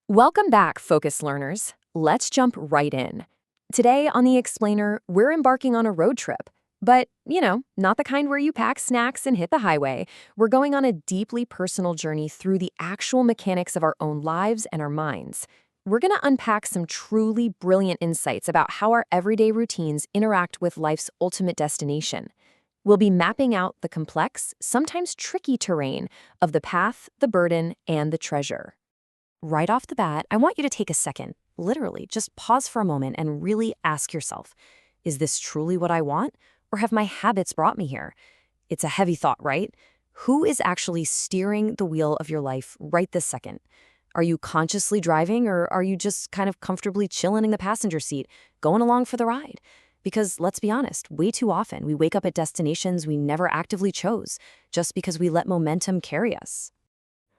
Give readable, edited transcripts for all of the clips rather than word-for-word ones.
Welcome back, Focus Learners. Let's jump right in. Today on The Explainer, we're embarking on a road trip. But, not the kind where you pack snacks and hit the highway. We're going on a deeply personal journey through the actual mechanics of our own lives and our minds. We're going to unpack some truly brilliant insights about how our everyday routines interact with life's ultimate destination. We'll be mapping out the complex, sometimes tricky terrain of the path, the burden, and the treasure. Right off the bat, I want you to take a second, literally, just pause for a moment and really ask yourself, is this truly what I want, or have my habits brought me here? It's a heavy thought, right? Who is actually steering the wheel of your life right this second? Are you consciously driving, or are you just kind of comfortably chilling in the passenger seat, going along for the ride? Because let's be honest, way too often we wake up at destinations we never actively chose, just because we let momentum carry us.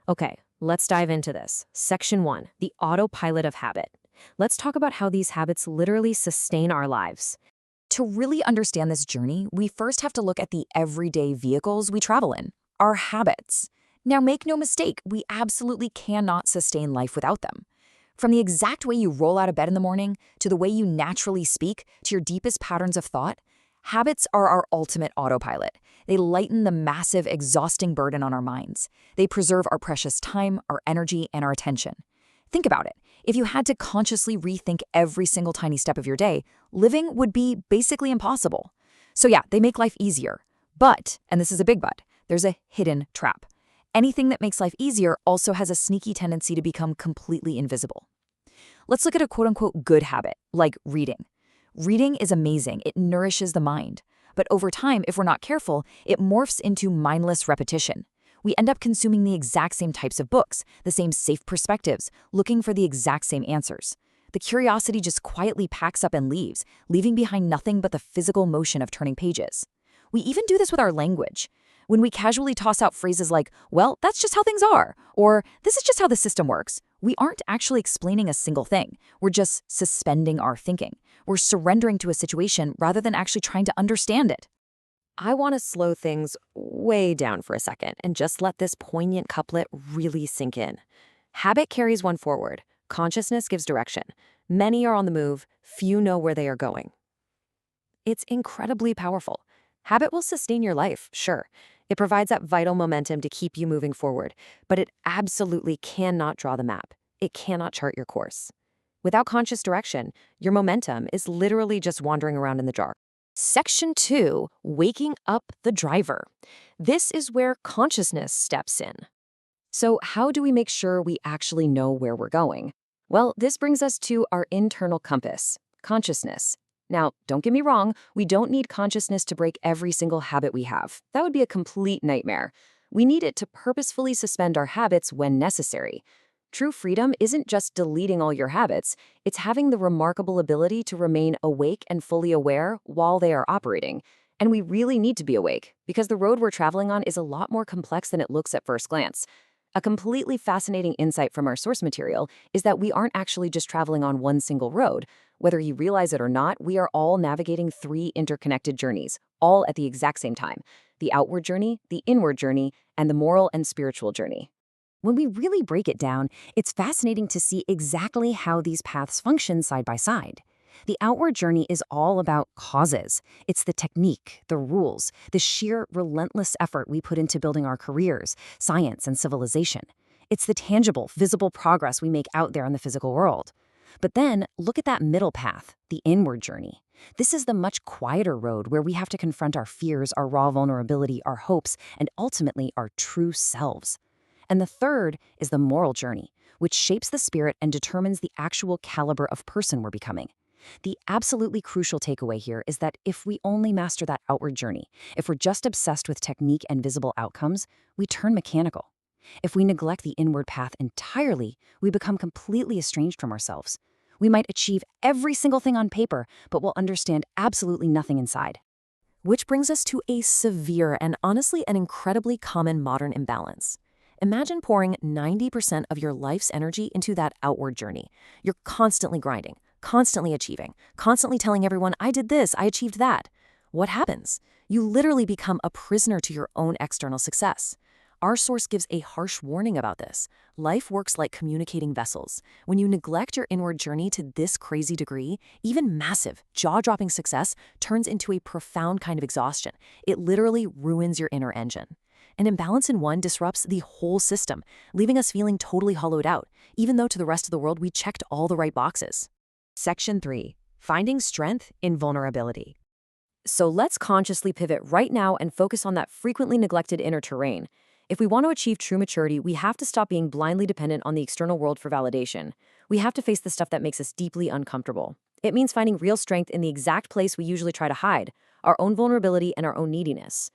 Okay, let's dive into this. Section 1, the autopilot of habit. Let's talk about how these habits literally sustain our lives. To really understand this journey, we first have to look at the everyday vehicles we travel in, our habits. Now, make no mistake, we absolutely cannot sustain life without them. From the exact way you roll out of bed in the morning, to the way you naturally speak, to your deepest patterns of thought, habits are our ultimate autopilot. They lighten the massive, exhausting burden on our minds. They preserve our precious time, our energy, and our attention. Think about it. If you had to consciously rethink every single tiny step of your day, living would be basically impossible. So yeah, they make life easier. But, and this is a big but, there's a hidden trap. Anything that makes life easier also has a sneaky tendency to become completely invisible. Let's look at a quote-unquote good habit, like reading. Reading is amazing. It nourishes the mind. But over time, if we're not careful, it morphs into mindless repetition. We end up consuming the exact same types of books, the same safe perspectives, looking for the exact same answers. The curiosity just quietly packs up and leaves, leaving behind nothing but the physical motion of turning pages. We even do this with our language. When we casually toss out phrases like, well, that's just how things are, or this is just how the system works, we aren't actually explaining a single thing. We're just suspending our thinking. We're surrendering to a situation rather than actually trying to understand it. I want to slow things way down for a second and just let this poignant couplet really sink in. Habit carries one forward. Consciousness gives direction. Many are on the move. Few know where they are going. It's incredibly powerful. Habit will sustain your life, sure. It provides that vital momentum to keep you moving forward, but it absolutely cannot draw the map. It cannot chart your course. Without conscious direction, your momentum is literally just wandering around in the dark. Section 2, waking up the driver. This is where consciousness steps in. So how do we make sure we actually know where we're going? Well, this brings us to our internal compass, consciousness. Now, don't get me wrong, we don't need consciousness to break every single habit we have. That would be a complete nightmare. We need it to purposefully suspend our habits when necessary. True freedom isn't just deleting all your habits, it's having the remarkable ability to remain awake and fully aware while they are operating. And we really need to be awake, because the road we're traveling on is a lot more complex than it looks at first glance. A completely fascinating insight from our source material is that we aren't actually just traveling on one single road. Whether you realize it or not, we are all navigating 3 interconnected journeys, all at the exact same time: the outward journey, the inward journey, and the moral and spiritual journey. When we really break it down, it's fascinating to see exactly how these paths function side by side. The outward journey is all about causes. It's the technique, the rules, the sheer relentless effort we put into building our careers, science, and civilization. It's the tangible, visible progress we make out there in the physical world. But then, look at that middle path, the inward journey. This is the much quieter road where we have to confront our fears, our raw vulnerability, our hopes, and ultimately our true selves. And the third is the moral journey, which shapes the spirit and determines the actual caliber of person we're becoming. The absolutely crucial takeaway here is that if we only master that outward journey, if we're just obsessed with technique and visible outcomes, we turn mechanical. If we neglect the inward path entirely, we become completely estranged from ourselves. We might achieve every single thing on paper, but we'll understand absolutely nothing inside. Which brings us to a severe and honestly an incredibly common modern imbalance. Imagine pouring 90% of your life's energy into that outward journey. You're constantly grinding, constantly achieving, constantly telling everyone, I did this, I achieved that. What happens? You literally become a prisoner to your own external success. Our source gives a harsh warning about this. Life works like communicating vessels. When you neglect your inward journey to this crazy degree, even massive, jaw-dropping success turns into a profound kind of exhaustion. It literally ruins your inner engine. An imbalance in one disrupts the whole system, leaving us feeling totally hollowed out, even though to the rest of the world we checked all the right boxes. Section 3. Finding strength in vulnerability. So let's consciously pivot right now and focus on that frequently neglected inner terrain. If we want to achieve true maturity, we have to stop being blindly dependent on the external world for validation. We have to face the stuff that makes us deeply uncomfortable. It means finding real strength in the exact place we usually try to hide, our own vulnerability and our own neediness.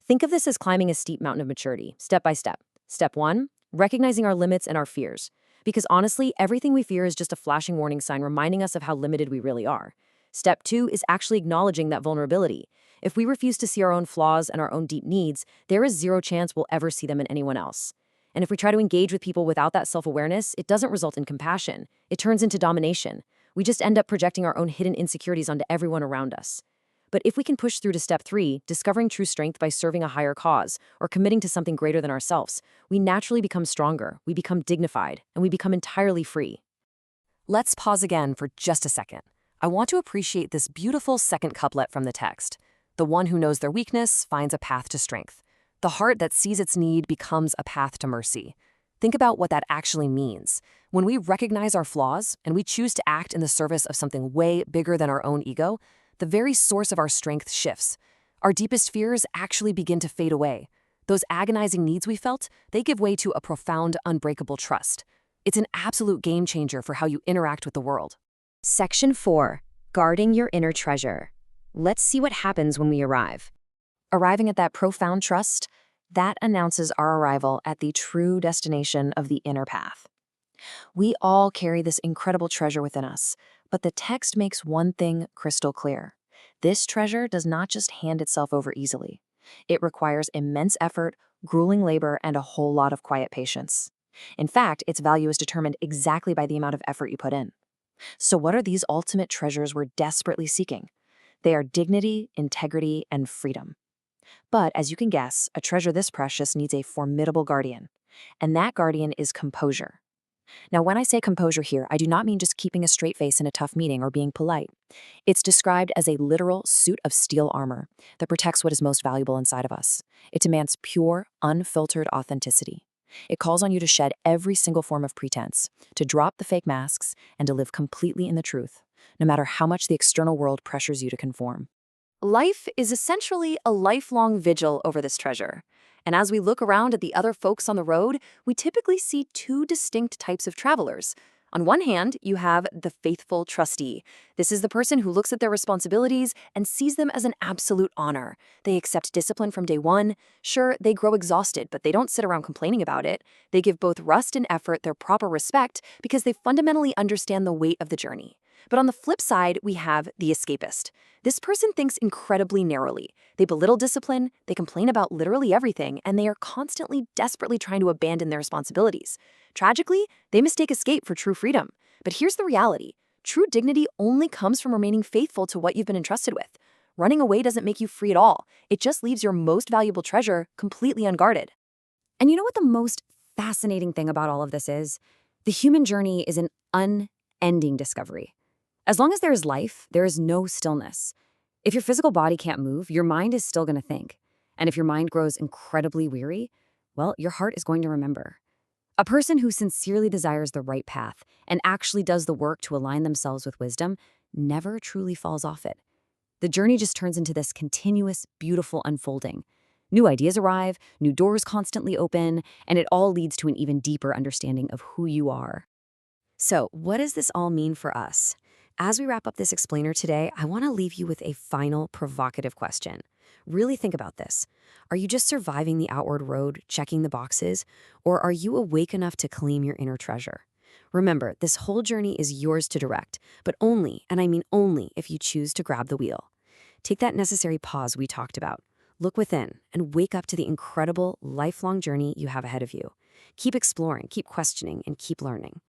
Think of this as climbing a steep mountain of maturity, step by step. Step 1, recognizing our limits and our fears. Because honestly, everything we fear is just a flashing warning sign reminding us of how limited we really are. Step 2 is actually acknowledging that vulnerability. If we refuse to see our own flaws and our own deep needs, there is zero chance we'll ever see them in anyone else. And if we try to engage with people without that self-awareness, it doesn't result in compassion. It turns into domination. We just end up projecting our own hidden insecurities onto everyone around us. But if we can push through to step 3, discovering true strength by serving a higher cause or committing to something greater than ourselves, we naturally become stronger, we become dignified, and we become entirely free. Let's pause again for just a second. I want to appreciate this beautiful second couplet from the text. The one who knows their weakness finds a path to strength. The heart that sees its need becomes a path to mercy. Think about what that actually means. When we recognize our flaws and we choose to act in the service of something way bigger than our own ego, the very source of our strength shifts. Our deepest fears actually begin to fade away. Those agonizing needs we felt, they give way to a profound, unbreakable trust. It's an absolute game changer for how you interact with the world. Section 4. Guarding your inner treasure. Let's see what happens when we arrive. Arriving at that profound trust, that announces our arrival at the true destination of the inner path. We all carry this incredible treasure within us, but the text makes one thing crystal clear. This treasure does not just hand itself over easily. It requires immense effort, grueling labor, and a whole lot of quiet patience. In fact, its value is determined exactly by the amount of effort you put in. So what are these ultimate treasures we're desperately seeking? They are dignity, integrity, and freedom. But as you can guess, a treasure this precious needs a formidable guardian. And that guardian is composure. Now, when I say composure here, I do not mean just keeping a straight face in a tough meeting or being polite. It's described as a literal suit of steel armor that protects what is most valuable inside of us. It demands pure, unfiltered authenticity. It calls on you to shed every single form of pretense, to drop the fake masks, and to live completely in the truth, no matter how much the external world pressures you to conform. Life is essentially a lifelong vigil over this treasure. And as we look around at the other folks on the road, we typically see two distinct types of travelers. On one hand, you have the faithful trustee. This is the person who looks at their responsibilities and sees them as an absolute honor. They accept discipline from day one. Sure, they grow exhausted, but they don't sit around complaining about it. They give both rust and effort their proper respect because they fundamentally understand the weight of the journey. But on the flip side, we have the escapist. This person thinks incredibly narrowly. They belittle discipline, they complain about literally everything, and they are constantly, desperately trying to abandon their responsibilities. Tragically, they mistake escape for true freedom. But here's the reality. True dignity only comes from remaining faithful to what you've been entrusted with. Running away doesn't make you free at all. It just leaves your most valuable treasure completely unguarded. And you know what the most fascinating thing about all of this is? The human journey is an unending discovery. As long as there is life, there is no stillness. If your physical body can't move, your mind is still going to think. And if your mind grows incredibly weary, well, your heart is going to remember. A person who sincerely desires the right path and actually does the work to align themselves with wisdom never truly falls off it. The journey just turns into this continuous, beautiful unfolding. New ideas arrive, new doors constantly open, and it all leads to an even deeper understanding of who you are. So, what does this all mean for us? As we wrap up this explainer today, I want to leave you with a final provocative question. Really think about this. Are you just surviving the outward road, checking the boxes, or are you awake enough to claim your inner treasure? Remember, this whole journey is yours to direct, but only, and I mean only, if you choose to grab the wheel. Take that necessary pause we talked about. Look within and wake up to the incredible, lifelong journey you have ahead of you. Keep exploring, keep questioning, and keep learning.